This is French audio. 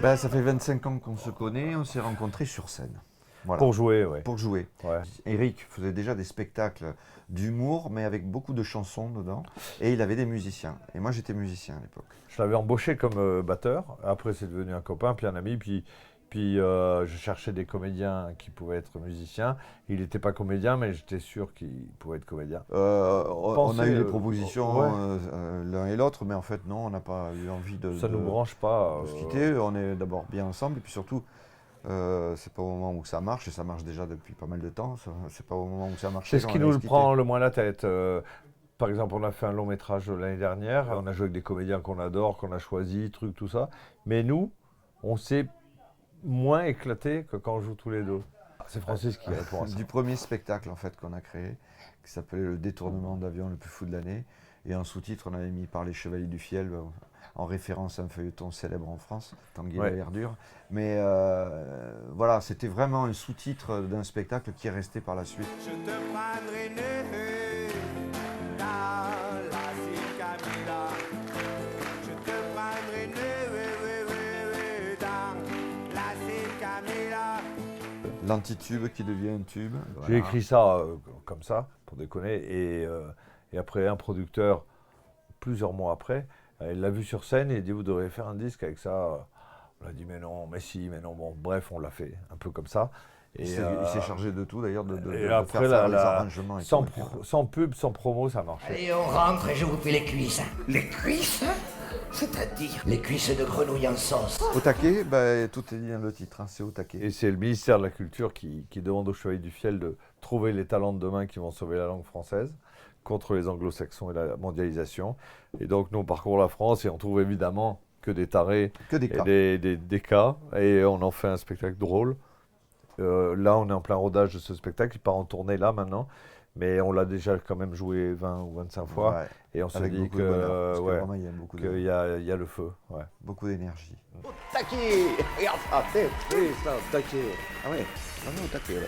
Ben, ça fait 25 ans qu'on se connaît, on s'est rencontrés sur scène. Voilà. Pour jouer, ouais. Pour jouer. Ouais. Eric faisait déjà des spectacles d'humour, mais avec beaucoup de chansons dedans. Et il avait des musiciens. Et moi, j'étais musicien à l'époque. Je l'avais embauché comme batteur. Après, c'est devenu un copain, puis un ami. Puis je cherchais des comédiens qui pouvaient être musiciens. Il n'était pas comédien, mais j'étais sûr qu'il pouvait être comédien. On a eu des propositions ouais. l'un et l'autre, mais en fait, non, on n'a pas eu envie Ça ne nous branche pas. de se quitter. On est d'abord bien ensemble, et puis surtout, c'est pas au moment où ça marche, et ça marche déjà depuis pas mal de temps. C'est pas au moment où ça marche. C'est ce qui nous prend le moins la tête. Par exemple, on a fait un long métrage l'année dernière. On a joué avec des comédiens qu'on adore, qu'on a choisis, trucs, tout ça. Mais nous, on s'est moins éclaté que quand on joue tous les deux. C'est Francis qui répond à ça. Du premier spectacle en fait qu'on a créé, qui s'appelait Le détournement d'avion le plus fou de l'année, et en sous-titre on avait mis Par les Chevaliers du Fiel, en référence à un feuilleton célèbre en France, Tanguy la Verdure. Mais voilà, c'était vraiment un sous-titre d'un spectacle qui est resté par la suite. Je te prendrai neveu dans la Camilla. Je te prendrai neveu dans la Camilla. L'antitube qui devient un tube. J'ai Voilà. écrit ça comme ça, pour déconner, et après un producteur, plusieurs mois après, il l'a vu sur scène et il dit vous devriez faire un disque avec ça. On a dit mais non, mais si, mais non, bon bref, on l'a fait, un peu comme ça. Il s'est chargé de tout d'ailleurs, de après, faire les arrangements. Et sans, tout. sans pub, sans promo, ça marchait. Allez, on rentre et je vous fais les cuisses. Les cuisses? C'est-à-dire? Les cuisses de grenouille en sauce. Au taquet, bah, tout est dit dans le titre, hein, c'est au taquet. Et c'est le ministère de la Culture qui demande aux Chevaliers du Fiel de trouver les talents de demain qui vont sauver la langue française contre les anglo-saxons et la mondialisation. Et donc nous on parcourt la France et on trouve évidemment que des tarés et des cas. Et on en fait un spectacle drôle. Là on est en plein rodage de ce spectacle, il part en tournée là maintenant. Mais on l'a déjà quand même joué 20 ou 25 fois. Ouais. Et on se Avec dit beaucoup de bonheur, parce que vraiment, il y a beaucoup qu'il y a le feu. Ouais. beaucoup d'énergie. Au taquet. Regarde ça, oui, ça, au taquet. Ah ouais, vraiment au taquet, ouais.